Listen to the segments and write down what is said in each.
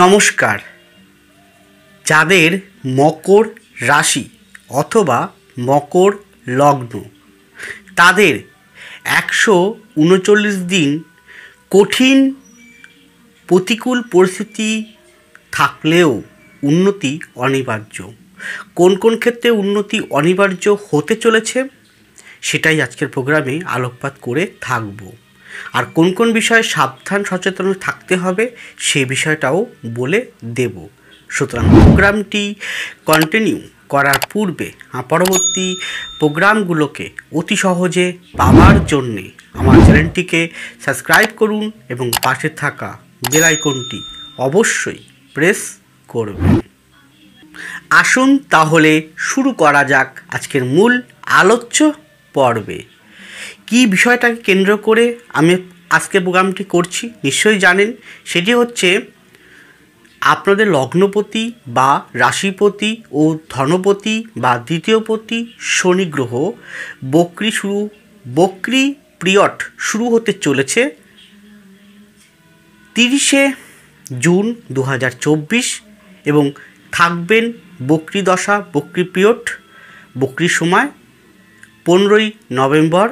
নমস্কার। যাদের মকর রাশি অথবা মকর লগ্ন, তাদের 139 দিন কঠিন প্রতিকূল পরিস্থিতি থাকলেও উন্নতি অনিবার্য। কোন কোন ক্ষেত্রে উন্নতি অনিবার্য হতে চলেছে সেটাই আজকের প্রোগ্রামে আলোকপাত করে থাকব। আর কোন কোন বিষয়ে সাবধান সচেতন থাকতে হবে সেই বিষয়টাও বলে দেব। সুতরাং প্রোগ্রামটি কন্টিনিউ করার পূর্বে পরবর্তী প্রোগ্রামগুলোকে অতি সহজে পাওয়ার জন্যে আমার চ্যানেলটিকে সাবস্ক্রাইব করুন এবং পাশে থাকা বেল আইকনটি অবশ্যই প্রেস করবেন। আসুন তাহলে শুরু করা যাক আজকের মূল আলোচ্য পর্বে। কী বিষয়টাকে কেন্দ্র করে আমি আজকে প্রোগ্রামটি করছি নিশ্চয়ই জানেন, সেটি হচ্ছে আপনাদের লগ্নপতি বা রাশিপতি ও ধনপতি বা দ্বিতীয়পতি শনি গ্রহ বক্রি পিরিয়ড শুরু হতে চলেছে 30শে জুন 2024 এবং থাকবেন বক্রি দশা বক্রি পিরিয়ড বক্রির সময় 15ই নভেম্বর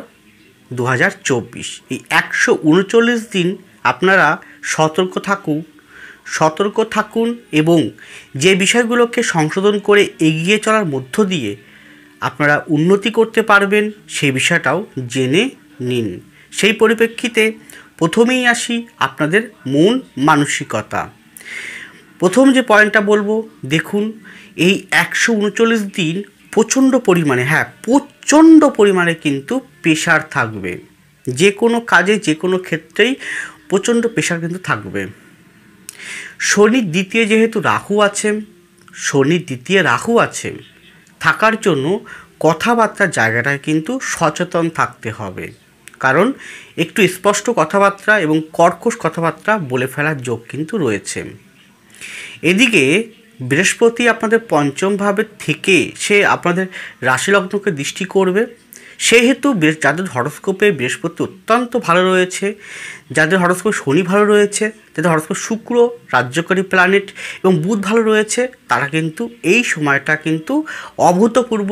2024। এই 139 দিন আপনারা সতর্ক থাকুন এবং যে বিষয়গুলোকে সংশোধন করে এগিয়ে চলার মধ্য দিয়ে আপনারা উন্নতি করতে পারবেন সেই বিষয়টাও জেনে নিন। সেই পরিপ্রেক্ষিতে প্রথমেই আসি আপনাদের মন মানসিকতা। প্রথম যে পয়েন্টটা বলবো, দেখুন এই 139 দিন প্রচণ্ড পরিমাণে কিন্তু প্রেশার থাকবে। যে কোনো কাজে যে কোনো ক্ষেত্রেই প্রচণ্ড প্রেশার কিন্তু থাকবে। শনির দ্বিতীয় যেহেতু রাহু আছে থাকার জন্য কথাবার্তার জায়গাটায় কিন্তু সচেতন থাকতে হবে, কারণ একটু স্পষ্ট কথাবার্তা এবং কর্কশ কথাবার্তা বলে ফেলার যোগ কিন্তু রয়েছে। এদিকে বৃহস্পতি আপনাদের পঞ্চম ভাবের থেকে সে আপনাদের রাশিলগ্নকে দৃষ্টি করবে, সেহেতু যাদের হরস্কোপে বৃহস্পতি অত্যন্ত ভালো রয়েছে, যাদের হরস্কোপে শনি ভালো রয়েছে, যাদের হরস্কোপে শুক্র রাজ্যকারী প্ল্যানেট এবং বুধ ভালো রয়েছে, তারা কিন্তু এই সময়টা কিন্তু অভূতপূর্ব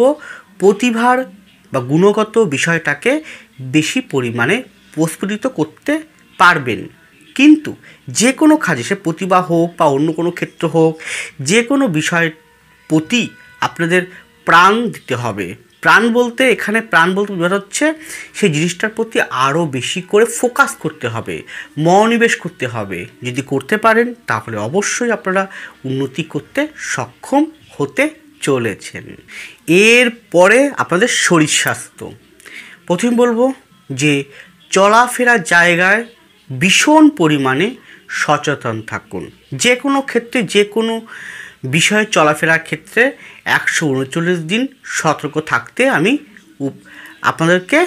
প্রতিভার বা গুণগত বিষয়টাকে বেশি পরিমাণে প্রস্ফুটিত করতে পারবেন। কিন্তু যে কোনো কাজে সে প্রতিভা হোক বা অন্য কোনো ক্ষেত্র হোক, যে কোনো বিষয়ের প্রতি আপনাদের প্রাণ দিতে হবে। প্রাণ বলতে বোঝা হচ্ছে সেই জিনিসটার প্রতি আরও বেশি করে ফোকাস করতে হবে, মনোনিবেশ করতে হবে। যদি করতে পারেন তাহলে অবশ্যই আপনারা উন্নতি করতে সক্ষম হতে চলেছেন। এরপরে আপনাদের শরীর স্বাস্থ্য। প্রথম বলবো যে চলাফেরার জায়গায় ভীষণ পরিমাণে সচেতন থাকুন। যে কোনো ক্ষেত্রে যে কোনো বিষয়ে চলাফেরার ক্ষেত্রে 139 দিন সতর্ক থাকতে আমি আপনাদেরকে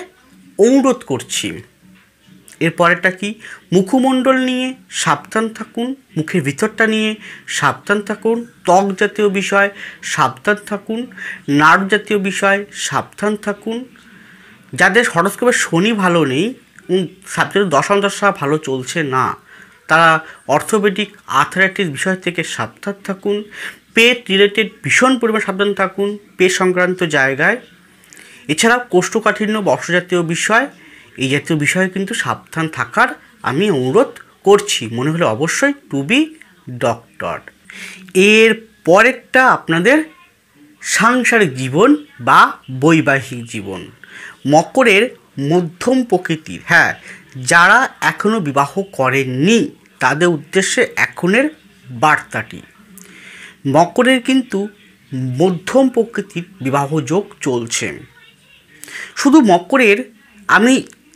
অনুরোধ করছি। এরপরেরটা কি, মুখমণ্ডল নিয়ে সাবধান থাকুন, মুখের ভিতরটা নিয়ে সাবধান থাকুন, ত্বক জাতীয় বিষয় সাবধান থাকুন, নার্ভ জাতীয় বিষয় সাবধান থাকুন। যাদের হরস্কোপে শনি ভালো নেই, সাবজেক্ট দশা ভালো চলছে না, তারা অর্থোপেডিক আর্থ্রাইটিস বিষয় থেকে সাবধান থাকুন। পেট রিলেটেড ভীষণ পরিমাণ সাবধান থাকুন পেট সংক্রান্ত জায়গায়। এছাড়াও কোষ্ঠকাঠিন্য বর্ষজাতীয় বিষয়, এই জাতীয় বিষয়ে কিন্তু সাবধান থাকার আমি অনুরোধ করছি। মনে হলে অবশ্যই টু বি ডক্টর। এর পরেরটা আপনাদের সাংসারিক জীবন বা বৈবাহিক জীবন। মকরের মধ্যম প্রকৃতির, যারা এখনও বিবাহ করেননি তাদের উদ্দেশ্যে এখনের বার্তাটি, মকরের কিন্তু মধ্যম প্রকৃতির বিবাহ যোগ চলছে। শুধু মকরের, আমি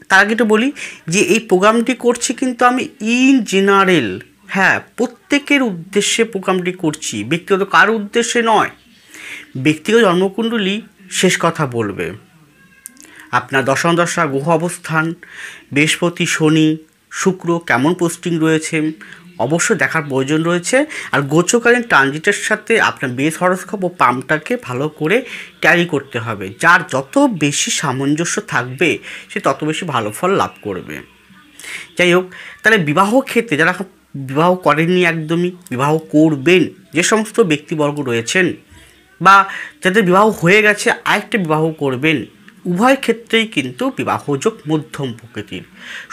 তার আগে একটু বলি যে এই প্রোগ্রামটি করছি কিন্তু আমি ইন জেনারেল, প্রত্যেকের উদ্দেশ্যে প্রোগ্রামটি করছি, ব্যক্তিগত কার উদ্দেশ্যে নয়। ব্যক্তিগত জন্মকুণ্ডলী শেষ কথা বলবে। আপনার দশা গ্রহ অবস্থান, বৃহস্পতি শনি শুক্র কেমন পোস্টিং রয়েছে অবশ্য দেখার প্রয়োজন রয়েছে। আর গোচরকালীন ট্রানজিটের সাথে আপনার বেস হরস্কোপ ও পাম্পটাকে ভালো করে ট্যালি করতে হবে। যার যত বেশি সামঞ্জস্য থাকবে সে তত বেশি ভালো ফল লাভ করবে। যাই হোক, তাহলে বিবাহ ক্ষেত্রে যারা বিবাহ করেননি একদমই, বিবাহ করবেন যে সমস্ত ব্যক্তিবর্গ রয়েছেন, বা যাদের বিবাহ হয়ে গেছে আরেকটা বিবাহ করবেন, উভয় ক্ষেত্রেই কিন্তু বিবাহযোগ মধ্যম প্রকৃতির।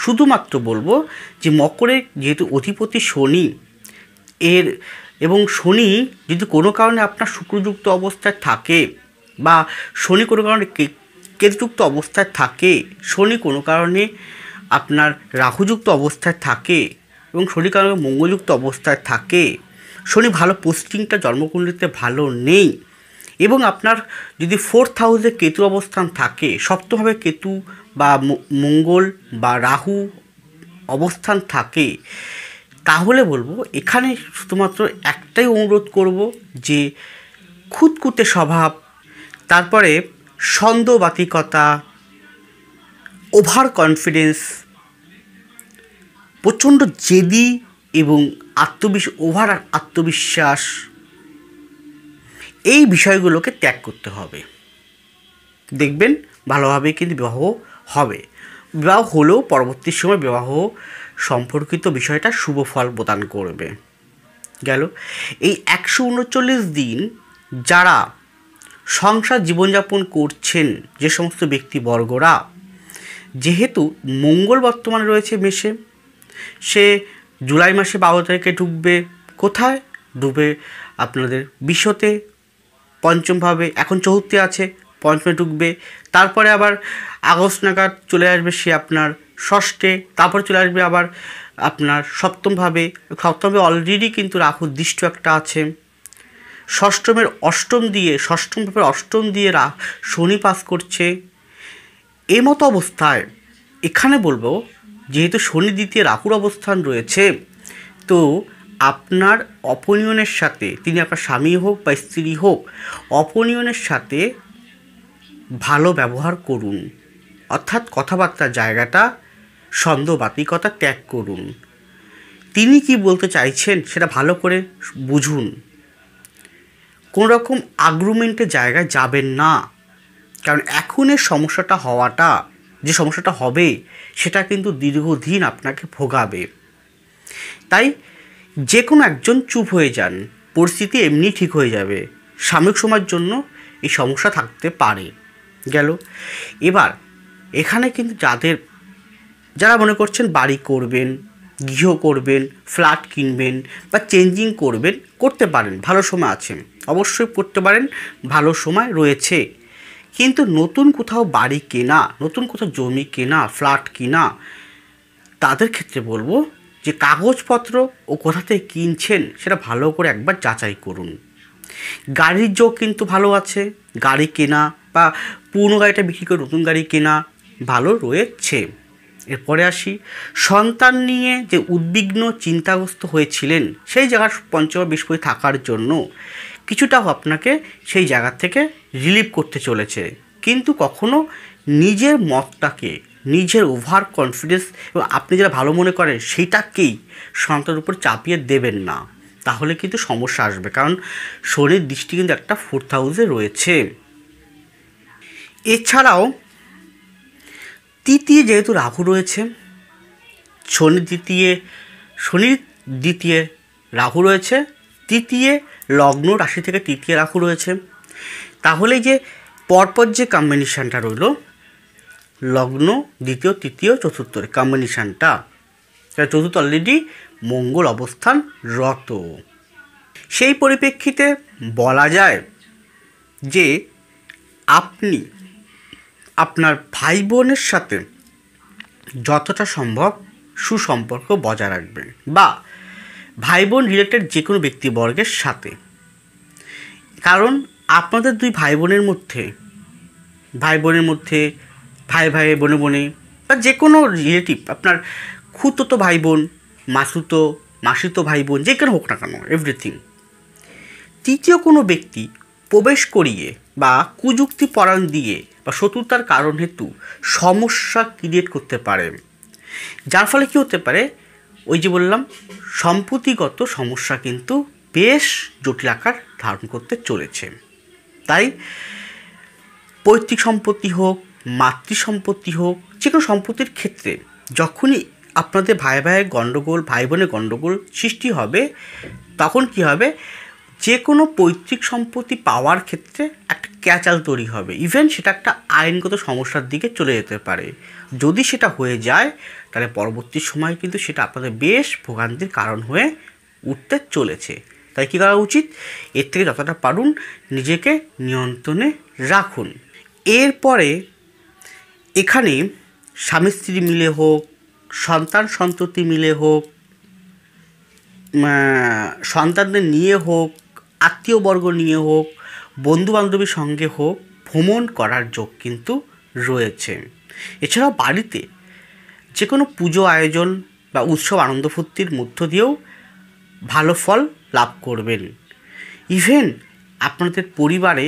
শুধুমাত্র বলবো যে মকরের যেহেতু অধিপতি শনি, এবং শনি যদি কোনো কারণে আপনার শুক্রযুক্ত অবস্থায় থাকে, বা শনি কোনো কারণে কেতুযুক্ত অবস্থায় থাকে, শনি কোনো কারণে আপনার রাহুযুক্ত অবস্থায় থাকে, এবং শনি কারণে মঙ্গলযুক্ত অবস্থায় থাকে, শনি ভালো পোস্টিংটা জন্মকুণ্ডলিতে ভালো নেই, এবং আপনার যদি 4th হাউসে কেতু অবস্থান থাকে, সপ্তমভাবে কেতু বা মঙ্গল বা রাহু অবস্থান থাকে, তাহলে বলবো এখানে শুধুমাত্র একটাই অনুরোধ করব যে খুঁতখুঁতে স্বভাব, তারপরে সন্দেহবাতিকতা, ওভার কনফিডেন্স, প্রচণ্ড জেদি এবং ওভার আত্মবিশ্বাস, এই বিষয়গুলোকে ত্যাগ করতে হবে। দেখবেন ভালোভাবে কিন্তু বিবাহ হবে। বিবাহ হলেও পরবর্তী সময় বিবাহ সম্পর্কিত বিষয়টা শুভ ফল প্রদান করবে। গেল এই 139 দিন যারা সংসার জীবনযাপন করছেন, যে সমস্ত ব্যক্তিবর্গরা, যেহেতু মঙ্গল বর্তমানে রয়েছে মেষে, সে জুলাই মাসে 12 তারিখে ঢুকবে কোথায়, ঢুকবে আপনাদের বিশ্বতে পঞ্চমভাবে, এখন চতুর্থে আছে, পঞ্চমে ঢুকবে, তারপরে আবার আগস্ট নাগাদ চলে আসবে সে আপনার ষষ্ঠে, তারপরে চলে আসবে আবার আপনার সপ্তমভাবে অলরেডি কিন্তু রাহুর দৃষ্টি একটা আছে, ষষ্ঠমভাবে অষ্টম দিয়ে শনি পাস করছে। এই মতো অবস্থায় এখানে বলবো যেহেতু শনি দ্বিতীয় রাহুর অবস্থান রয়েছে, তো আপনার অপনিয়নের সাথে, তিনি আপনার স্বামী হোক বা স্ত্রী হোক, অপনিয়নের সাথে ভালো ব্যবহার করুন, অর্থাৎ কথাবার্তার জায়গাটা সন্দেহবাতিকতা ত্যাগ করুন। তিনি কি বলতে চাইছেন সেটা ভালো করে বুঝুন। কোনো রকম আর্গুমেন্টের জায়গায় যাবেন না, কারণ এখনের যে সমস্যাটা হবে সেটা কিন্তু দীর্ঘদিন আপনাকে ভোগাবে। তাই যে কোনো একজন চুপ হয়ে যান, পরিস্থিতি এমনি ঠিক হয়ে যাবে। সাময়িক সময়ের জন্য এই সমস্যা থাকতে পারে। গেল এবার এখানে কিন্তু যারা মনে করছেন বাড়ি করবেন, গৃহ করবেন, ফ্ল্যাট কিনবেন বা চেঞ্জিং করতে পারেন, ভালো সময় আছে, অবশ্যই করতে পারেন, ভালো সময় রয়েছে। কিন্তু নতুন কোথাও বাড়ি কেনা, নতুন কোথাও জমি কেনা, ফ্ল্যাট কেনা, তাদের ক্ষেত্রে বলবো যে কাগজপত্র ও কোথা থেকে কিনছেন সেটা ভালো করে একবার যাচাই করুন। গাড়ির যোগ কিন্তু ভালো আছে, গাড়ি কেনা বা পুরনো গাড়িটা বিক্রি করে নতুন গাড়ি কেনা ভালো রয়েছে। এরপরে আসি, সন্তান নিয়ে যে উদ্বিগ্ন চিন্তাগ্রস্ত হয়েছিলেন, সেই জায়গার পঞ্চম বৃহস্পতি থাকার জন্য কিছুটাও আপনাকে সেই জায়গা থেকে রিলিভ করতে চলেছে। কিন্তু কখনো নিজের মতটাকে, নিজের ওভার কনফিডেন্স এবং আপনি যারা ভালো মনে করেন সেইটাকেই সন্তানের উপর চাপিয়ে দেবেন না, তাহলে কিন্তু সমস্যা আসবে। কারণ শনির দৃষ্টি কিন্তু একটা 4th হাউসে রয়েছে। এছাড়াও তৃতীয় যেহেতু রাহু রয়েছে, শনির দ্বিতীয় রাহু রয়েছে, তৃতীয় লগ্ন রাশি থেকে তৃতীয় রাহু রয়েছে, তাহলে যে পরপর যে কম্বিনেশানটা রইল, লগ্ন দ্বিতীয় তৃতীয় চতুর্থের কম্বিনেশানটা, চতুর্থ অলরেডি মঙ্গল অবস্থানরত। সেই পরিপ্রেক্ষিতে বলা যায় যে আপনি আপনার ভাই বোনের সাথে যতটা সম্ভব সুসম্পর্ক বজায় রাখবেন, বা ভাই বোন রিলেটেড যে কোনো ব্যক্তিবর্গের সাথে। কারণ আপনাদের দুই ভাই বোনের মধ্যে, ভাই বোনে বা যে কোনো রিলেটিভ, আপনার খুঁতো ভাই বোন, মাসিতো ভাই বোন, যে কোনো হোক না কেন, এভরিথিং, তৃতীয় কোনো ব্যক্তি প্রবেশ করিয়ে বা কুযুক্তি পরায়ণ দিয়ে বা শত্রুতার কারণ হেতু সমস্যা ক্রিয়েট করতে পারে, যার ফলে কী হতে পারে, ওই যে বললাম সম্পত্তিগত সমস্যা কিন্তু বেশ জটিল আকার ধারণ করতে চলেছে। তাই পৈতৃক সম্পত্তি হোক, মাতৃ সম্পত্তি হোক, যে কোনো সম্পত্তির ক্ষেত্রে যখনই আপনাদের ভাই ভাইয়ের গণ্ডগোল, ভাই বোনের গণ্ডগোল সৃষ্টি হবে, তখন কি হবে, যে কোনো পৈতৃক সম্পত্তি পাওয়ার ক্ষেত্রে একটা ক্যাচাল তৈরি হবে। ইভেন সেটা একটা আইনগত সমস্যার দিকে চলে যেতে পারে। যদি সেটা হয়ে যায় তাহলে পরবর্তী সময় কিন্তু সেটা আপনাদের বেশ ভোগান্তির কারণ হয়ে উঠতে চলেছে। তাই কী করা উচিত, এর থেকে যতটা পারুন নিজেকে নিয়ন্ত্রণে রাখুন। এরপরে এখানে স্বামী স্ত্রী মিলে হোক, সন্তান সন্ততি মিলে হোক, সন্তানদের নিয়ে হোক, আত্মীয়বর্গ নিয়ে হোক, বন্ধুবান্ধবীর সঙ্গে হোক, ভ্রমণ করার যোগ কিন্তু রয়েছে। এছাড়াও বাড়িতে যে কোনো পুজো আয়োজন বা উৎসব আনন্দ ফুর্তির মধ্য দিয়েও ভালো ফল লাভ করবেন। ইভেন আপনাদের পরিবারে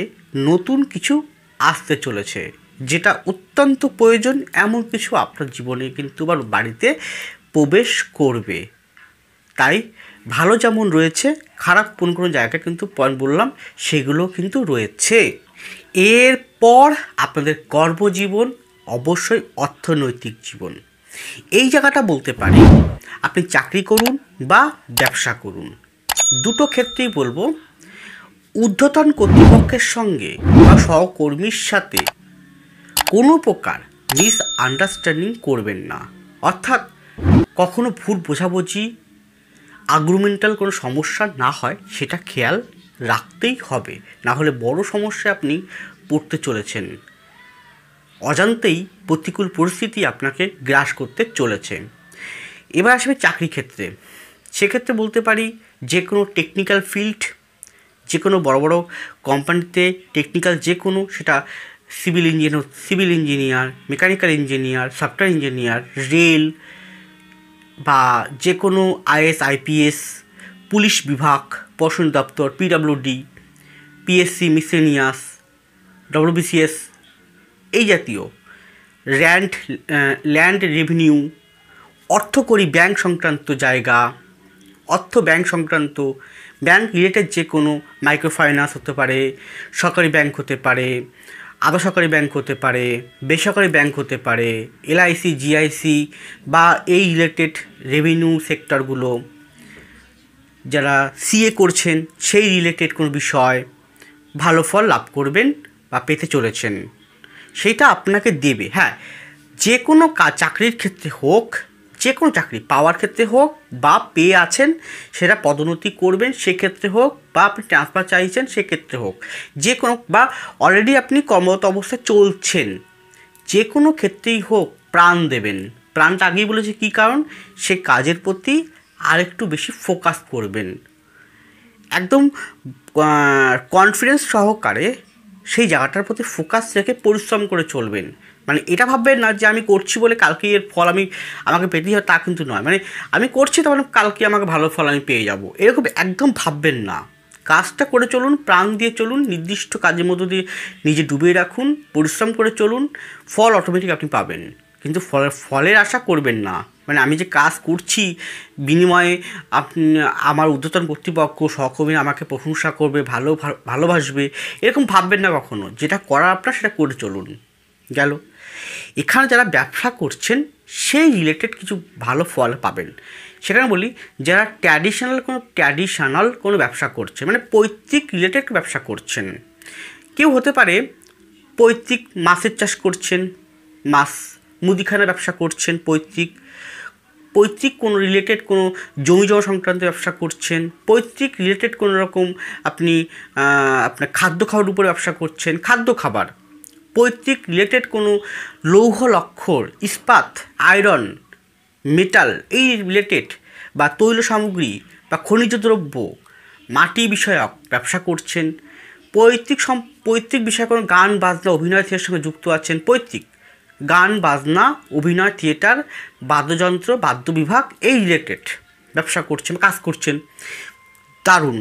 নতুন কিছু আসতে চলেছে, যেটা অত্যন্ত প্রয়োজন, এমন কিছু আপনার জীবনে কিন্তু বা বাড়িতে প্রবেশ করবে। তাই ভালো যেমন রয়েছে, খারাপ কোনো জায়গায় কিন্তু পয়েন্ট বললাম সেগুলো কিন্তু রয়েছে। এরপর আপনাদের কর্মজীবন, অবশ্যই অর্থনৈতিক জীবন। এই জায়গাটা বলতে পারি আপনি চাকরি করুন বা ব্যবসা করুন, দুটো ক্ষেত্রেই বলবো ঊর্ধ্বতন কর্তৃপক্ষের সঙ্গে বা সহকর্মীর সাথে কোনো প্রকার মিসআন্ডারস্ট্যান্ডিং করবেন না। অর্থাৎ কখনো ভুল বোঝাবুঝি, আর্গুমেন্টাল কোনো সমস্যা না হয় সেটা খেয়াল রাখতেই হবে, না হলে বড় সমস্যায় আপনি পড়তে চলেছেন। অজান্তেই প্রতিকূল পরিস্থিতি আপনাকে গ্রাস করতে চলেছে। এবার আসবে চাকরি ক্ষেত্রে। সেক্ষেত্রে বলতে পারি যে কোনো টেকনিক্যাল ফিল্ড, যে কোনো বড় বড় কোম্পানিতে টেকনিক্যাল যে কোনো, সেটা civil engineer, mechanical engineer, software engineer, rail বা যে কোনো আইএস আইপিএস, পুলিশ বিভাগ, প্রশাসন দপ্তর, পিডব্লিউডি, পিএসসি মিসেলিনিয়াস, ডব্লিউবিসিএস, এই জাতীয় ল্যান্ড রেভিনিউ, অর্থকরী ব্যাংক সংক্রান্ত জায়গা, ব্যাংক সংক্রান্ত ব্যাংক রিলেটেড যে কোনো মাইক্রো ফাইন্যান্স হতে পারে, সরকারি ব্যাংক হতে পারে, আধা সরকারি ব্যাংক হতে পারে, বেসরকারি ব্যাংক হতে পারে, এলআইসি, জিআইসি বা এই রিলেটেড রেভিনিউ সেক্টরগুলো, যারা সিএ করছেন সেই রিলেটেড কোনো বিষয় ভালো ফল লাভ করবেন বা পেতে চলেছেন, সেইটা আপনাকে দেবে। হ্যাঁ, যে কোনো চাকরির ক্ষেত্রে হোক, যে কোনো চাকরি পাওয়ার ক্ষেত্রে হোক বা পেয়ে আছেন সেটা পদোন্নতি করবেন সেক্ষেত্রে হোক, বা আপনি ট্রান্সফার চাইছেন সেক্ষেত্রে হোক, যে কোনো, বা অলরেডি আপনি কর্মরত অবস্থায় চলছেন, যে কোনো ক্ষেত্রেই হোক প্রাণ দেবেন। প্রাণটা আগেই বলেছি কী কারণ, সে কাজের প্রতি আরেকটু বেশি ফোকাস করবেন, একদম কনফিডেন্স সহকারে সেই জায়গাটার প্রতি ফোকাস রেখে পরিশ্রম করে চলবেন। মানে এটা ভাববেন না যে আমি করছি বলে কালকে এর ফল আমাকে পেতেই হবে, তা কিন্তু নয়। মানে আমি করছি তার মানে কালকে আমাকে ভালো ফল আমি পেয়ে যাব, এরকম একদম ভাববেন না। কাজটা করে চলুন, প্রাণ দিয়ে চলুন, নির্দিষ্ট কাজের মধ্য দিয়ে নিজে ডুবিয়ে রাখুন, পরিশ্রম করে চলুন, ফল অটোমেটিক আপনি পাবেন। কিন্তু ফলের আশা করবেন না, মানে আমি যে কাজ করছি বিনিময়ে আপনি আমার ঊর্ধ্বতন কর্তৃপক্ষ সহকর্মী আমাকে প্রশংসা করবে, ভালোবাসবে, এরকম ভাববেন না কখনো। যেটা করার আপনার সেটা করে চলুন। গেল। এখানে যারা ব্যবসা করছেন সেই রিলেটেড কিছু ভালো ফল পাবেন। সেখানে বলি যারা ট্র্যাডিশনাল কোনো ব্যবসা করছে, মানে পৈতৃক রিলেটেড ব্যবসা করছেন, কেউ হতে পারে পৈতৃক মাছের চাষ করছেন, মুদিখানা ব্যবসা করছেন, পৈতৃক কোনো রিলেটেড কোনো জমি জমা সংক্রান্ত ব্যবসা করছেন, পৈতৃক রিলেটেড কোনো রকম আপনি আপনার খাদ্য খাবার উপরে ব্যবসা করছেন, খাদ্য খাবার, পৈতৃক রিলেটেড কোনো লৌহ লক্কর, ইস্পাত, আয়রন, মেটাল এই রিলেটেড বা তৈল সামগ্রী বা খনিজ দ্রব্য, মাটি বিষয়ক ব্যবসা করছেন, পৈতৃক বিষয়ে কোনো গান বাজনা অভিনয় থিয়েটারের সঙ্গে যুক্ত আছেন, পৈতৃক গান বাজনা অভিনয় থিয়েটার, বাদ্যযন্ত্র, বাদ্য বিভাগ এই রিলেটেড ব্যবসা করছেন, কাজ করছেন, দারুণ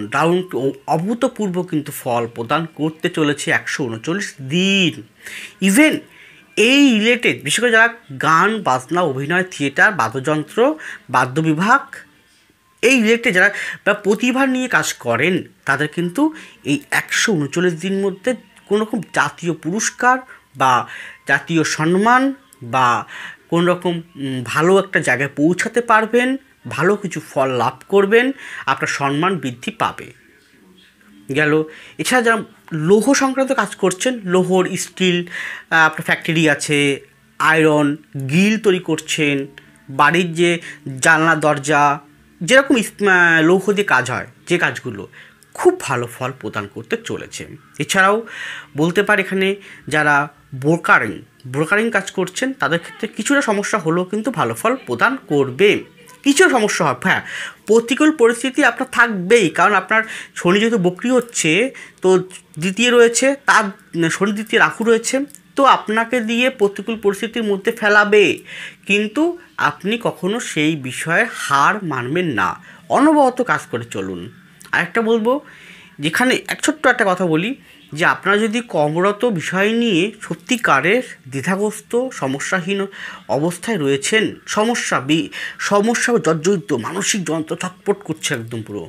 অভূতপূর্ব কিন্তু ফল প্রদান করতে চলেছে 139 দিন। ইভেন এই রিলেটেড বিশেষ করে যারা গান বাজনা অভিনয় থিয়েটার বাদ্যযন্ত্র বাদ্য বিভাগ এই রিলেটেড যারা বা প্রতিভা নিয়ে কাজ করেন তাদের কিন্তু এই 139 দিন মধ্যে কোনো রকম জাতীয় পুরস্কার বা জাতীয় সম্মান বা কোন রকম ভালো একটা জায়গায় পৌঁছাতে পারবেন, ভালো কিছু ফল লাভ করবেন, আপনার সম্মান বৃদ্ধি পাবে। গেল। এছাড়া যারা লৌহ সংক্রান্ত কাজ করছেন, লৌহর স্টিল আপনার ফ্যাক্টরি আছে, আয়রন গ্রিল তৈরি করছেন, বাড়ির যে জানলা দরজা যেরকম লৌহ দিয়ে কাজ হয়, যে কাজগুলো খুব ভালো ফল প্রদান করতে চলেছে। এছাড়াও বলতে পারি এখানে যারা ব্রোকারিং কাজ করছেন তাদের ক্ষেত্রে কিছুটা সমস্যা হলেও কিন্তু ভালো ফল প্রদান করবে। কিছু সমস্যা হবে, হ্যাঁ, প্রতিকূল পরিস্থিতি আপনার থাকবেই, কারণ আপনার শনি যেহেতু বক্রি হচ্ছে, তো দ্বিতীয় রয়েছে, তার শনি দ্বিতীয় রাহু রয়েছে, তো আপনাকে দিয়ে প্রতিকূল পরিস্থিতির মধ্যে ফেলাবে, কিন্তু আপনি কখনো সেই বিষয়ে হার মানবেন না, অনবরত কাজ করে চলুন। আরেকটা বলবো, যেখানে ছোট্ট একটা কথা বলি, যে আপনারা যদি কর্মরত বিষয় নিয়ে সত্যিকারের দ্বিধাগ্রস্ত সমস্যাহীন অবস্থায় রয়েছেন, সমস্যা জর্জরিত, মানসিক যন্ত্র ছটফট করছে, একদম পুরো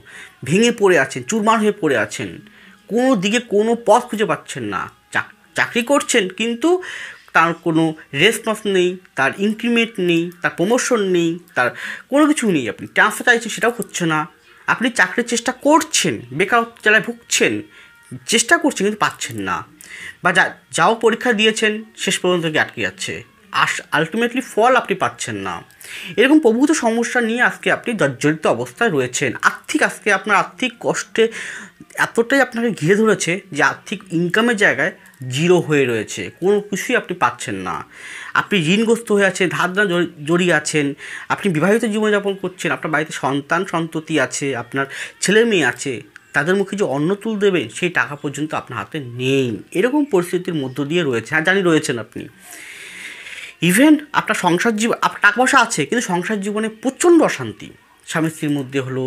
ভেঙে পড়ে আছেন, চুরমার হয়ে পড়ে আছেন, কোনো দিকে কোনো পথ খুঁজে পাচ্ছেন না, চাকরি করছেন কিন্তু তার কোনো রেসপন্স নেই, তার ইনক্রিমেন্ট নেই, তার প্রমোশন নেই, তার কোনো কিছু নেই, আপনি ট্রান্সফার চাইছেন সেটাও হচ্ছে না, আপনি চাকরির চেষ্টা করছেন, বেকার জ্বালায় ভুগছেন, চেষ্টা করছেন কিন্তু পাচ্ছেন না, বা যাও পরীক্ষা দিয়েছেন শেষ পর্যন্ত গিয়ে আটকে যাচ্ছে, আলটিমেটলি ফল আপনি পাচ্ছেন না। এরকম প্রভূত সমস্যা নিয়ে আজকে আপনি জর্জরিত অবস্থায় রয়েছেন। আজকে আপনার আর্থিক কষ্টে এতটাই আপনাকে ঘিরে ধরেছে যে আর্থিক ইনকামের জায়গায় জিরো হয়ে রয়েছে, কোনো কিছুই আপনি পাচ্ছেন না, আপনি ঋণগ্রস্ত হয়ে আছেন, ধার জড়িয়ে আছেন, আপনি বিবাহিত জীবনযাপন করছেন, আপনার বাড়িতে সন্ততি আছে, আপনার ছেলে মেয়ে আছে, তাদের মুখে যে অন্ন তুল দেবেন সেই টাকা পর্যন্ত আপনার হাতে নেই, এরকম পরিস্থিতির মধ্য দিয়ে রয়েছে। হ্যাঁ, জানি রয়েছেন আপনি। ইভেন আপনার সংসার জীবন, আপনার টাকা পয়সা আছে কিন্তু সংসার জীবনে প্রচণ্ড অশান্তি, স্বামী স্ত্রীর মধ্যে হলো,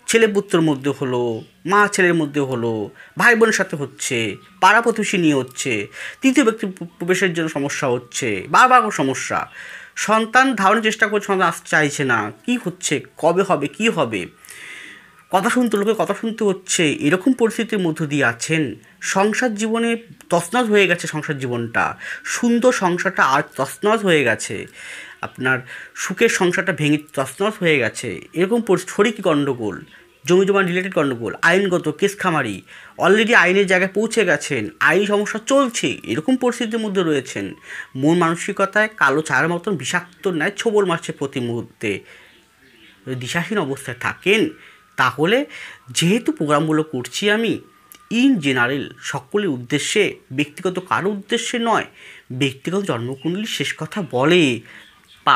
ছেলে পুত্রের মধ্যে হলো, মা ছেলের মধ্যে হলো, ভাই বোনের সাথে হচ্ছে, পাড়া প্রতিবেশী নিয়ে হচ্ছে, তৃতীয় ব্যক্তি প্রবেশের জন্য সমস্যা হচ্ছে, বারবার সমস্যা, সন্তান ধারণের চেষ্টা করছে, সন্তান আসতে চাইছে না, কি হচ্ছে, কবে হবে, কি হবে, লোকের কথা শুনতে হচ্ছে, এরকম পরিস্থিতির মধ্য দিয়ে আছেন। সংসার জীবনে তছনছ হয়ে গেছে, সংসার জীবনটা সুন্দর, সংসারটা আজ তছনছ হয়ে গেছে, আপনার সুখের সংসারটা ভেঙে তছনছ হয়ে গেছে, এরকম শরিকি গণ্ডগোল, জমি জমা রিলেটেড গণ্ডগোল, আইনগত কেস খামারি, অলরেডি আইনের জায়গায় পৌঁছে গেছেন, আইনি সমস্যা চলছে, এরকম পরিস্থিতির মধ্যে রয়েছেন, মন মানসিকতায় কালো ছায়ার মতন বিষাক্ত ন্যায় ছোবল মারছে প্রতি মুহূর্তে, দিশাহীন অবস্থায় থাকেন, তাহলে যেহেতু প্রোগ্রামগুলো করছি আমি ইন জেনারেল সকলের উদ্দেশ্যে, ব্যক্তিগত কারো উদ্দেশ্যে নয়, ব্যক্তিগত জন্মকুণ্ডলী শেষ কথা বলে,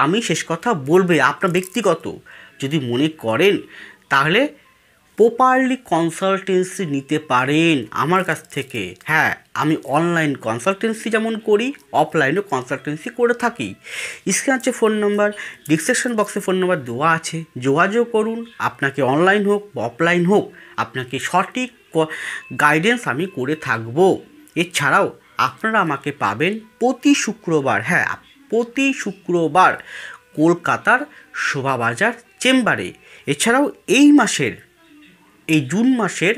আমি শেষ কথা বলবে, আপনার ব্যক্তিগত যদি মনে করেন তাহলে প্রপারলি কনসালটেন্সি নিতে পারেন আমার কাছ থেকে। হ্যাঁ, আমি অনলাইন কনসালটেন্সি যেমন করি, অফলাইনেও কনসালটেন্সি করে থাকি। স্ক্রিনে আছে ফোন নাম্বার, ডিসক্রিপশন বক্সে ফোন নাম্বার দেওয়া আছে, যোগাযোগ করুন। আপনাকে অনলাইন হোক বা অফলাইন হোক, আপনাকে সঠিক গাইডেন্স আমি করে থাকব। এছাড়াও আপনারা আমাকে পাবেন প্রতি শুক্রবার, হ্যাঁ প্রতি শুক্রবার, কলকাতার শোভাবাজার চেম্বারে। এছাড়াও এই জুন মাসের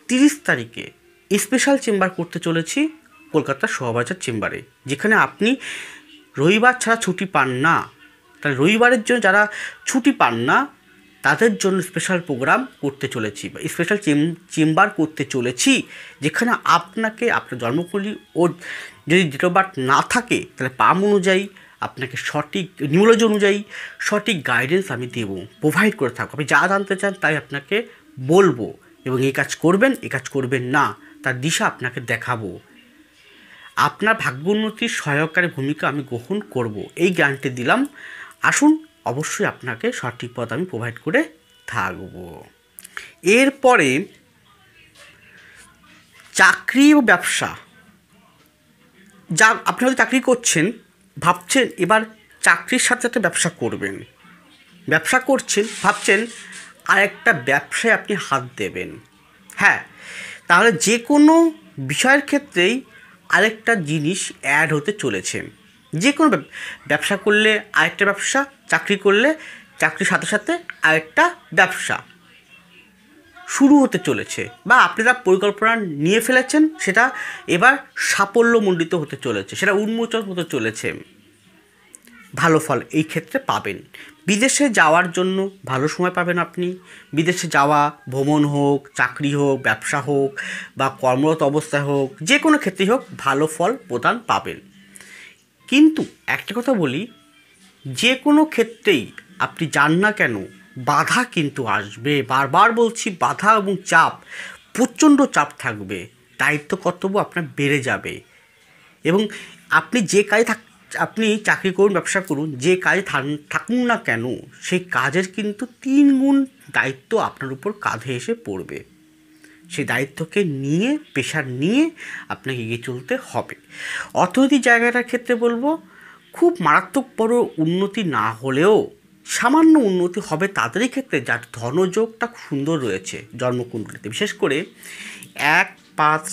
30 তারিখে স্পেশাল চেম্বার করতে চলেছি কলকাতার শোভাবাজার চেম্বারে, যেখানে আপনি রবিবার ছাড়া ছুটি পান না। তাহলে রবিবারের জন্য যারা ছুটি পান না তাদের জন্য স্পেশাল প্রোগ্রাম করতে চলেছি, বা স্পেশাল চেম্বার করতে চলেছি, যেখানে আপনাকে আপনার জন্মকুণ্ডলী ও যদি ডেট অফ বার্থ না থাকে তাহলে পাম অনুযায়ী আপনাকে সঠিক নিউমোলজি অনুযায়ী সঠিক গাইডেন্স আমি দেব, প্রোভাইড করে থাকবো। আপনি যা জানতে চান তাই আপনাকে বলবো, এবং এই কাজ করবেন, এই কাজ করবেন না, তার দিশা আপনাকে দেখাবো। আপনার ভাগ্য উন্নতির সহায়কারী ভূমিকা আমি গ্রহণ করব, এই গ্যারান্টি দিলাম। আসুন, অবশ্যই আপনাকে সঠিক পথ আমি প্রোভাইড করে থাকব। এরপরে চাকরি ও ব্যবসা, যা আপনি হয়তো চাকরি করছেন, ভাবছেন এবার চাকরির সাথে সাথে ব্যবসা করবেন, ব্যবসা করছেন, ভাবছেন আরেকটা ব্যবসায় আপনি হাত দেবেন। হ্যাঁ, তাহলে যে কোনো বিষয়ের ক্ষেত্রেই আরেকটা জিনিস অ্যাড হতে চলেছে। যে কোনো ব্যবসা করলে আরেকটা ব্যবসা, চাকরি করলে চাকরির সাথে সাথে আরেকটা ব্যবসা শুরু হতে চলেছে, বা আপনারা পরিকল্পনা নিয়ে ফেলেছেন, সেটা এবার সাফল্যমণ্ডিত হতে চলেছে, সেটা উন্মোচন হতে চলেছে। ভালো ফল এই ক্ষেত্রে পাবেন। বিদেশে যাওয়ার জন্য ভালো সময় পাবেন আপনি। বিদেশে যাওয়া, ভ্রমণ হোক, চাকরি হোক, ব্যবসা হোক বা কর্মরত অবস্থায় হোক, যে কোনো ক্ষেত্রেই হোক ভালো ফল প্রদান পাবেন। কিন্তু একটা কথা বলি, যে কোনো ক্ষেত্রেই আপনি যান না কেন বাধা কিন্তু আসবে। বারবার বলছি, বাধা এবং চাপ, প্রচণ্ড চাপ থাকবে, দায়িত্ব কর্তব্য আপনার বেড়ে যাবে। এবং আপনি যে কাজে আপনি চাকরি করুন, ব্যবসা করুন, যে কাজে থাকুন না কেন, সেই কাজের কিন্তু 3 গুণ দায়িত্ব আপনার উপর কাঁধে এসে পড়বে। সেই দায়িত্বকে নিয়ে, প্রেশার নিয়ে আপনাকে এগিয়ে চলতে হবে। অর্থনৈতিক জায়গাটার ক্ষেত্রে বলবো, খুব মারাত্মক বড় উন্নতি না হলেও সামান্য উন্নতি হবে তাদেরই ক্ষেত্রে যার ধনযোগটা খুব সুন্দর রয়েছে জন্মকুণ্ডলিতে। বিশেষ করে 1, 5,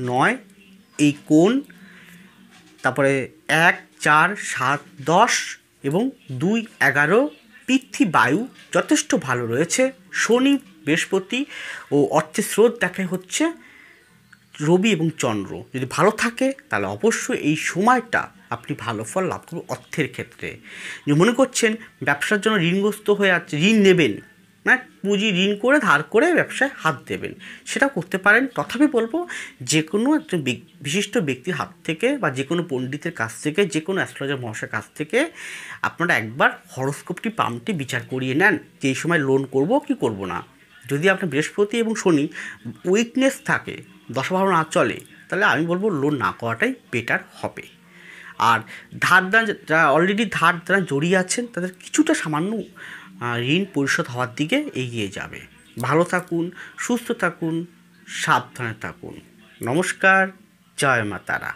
9 এই কোণ, তারপরে 1, 4, 7, 10 এবং 2, 11 পৃথ্বী বায়ু যথেষ্ট ভালো রয়েছে। শনি, বৃহস্পতি ও অর্থের স্রোত দেখায় হচ্ছে রবি এবং চন্দ্র যদি ভালো থাকে তাহলে অবশ্যই এই সময়টা আপনি ভালো ফল লাভ করবেন। অর্থের ক্ষেত্রে যে মনে করছেন ব্যবসার জন্য ঋণগ্রস্ত হয়ে আছে, ঋণ নেবেন না, পুঁজি ঋণ করে ধার করে ব্যবসায় হাত দেবেন, সেটা করতে পারেন। তথাপি বলবো, যে কোনো একজন বিশিষ্ট ব্যক্তির হাত থেকে বা যে কোনো পণ্ডিতের কাছ থেকে, যে কোনো অ্যাস্ট্রোলজার মহাশয়ের কাছ থেকে আপনারা একবার হরোস্কোপটি পাম্পটি বিচার করিয়ে নেন যে এই সময় লোন করব কি করব না। যদি আপনার বৃহস্পতি এবং শনি উইকনেস থাকে, দশা ভালো না চলে, তাহলে আমি বলবো লোন না করাটাই বেটার হবে। আর ধার যারা অলরেডি ধার যারা জড়িয়ে আছেন তাদের কিছুটা সামান্য ঋণ পরিশোধ হওয়ার দিকে এগিয়ে যাবে। ভালো থাকুন, সুস্থ থাকুন, সাবধানে থাকুন। নমস্কার, জয় মা তারা।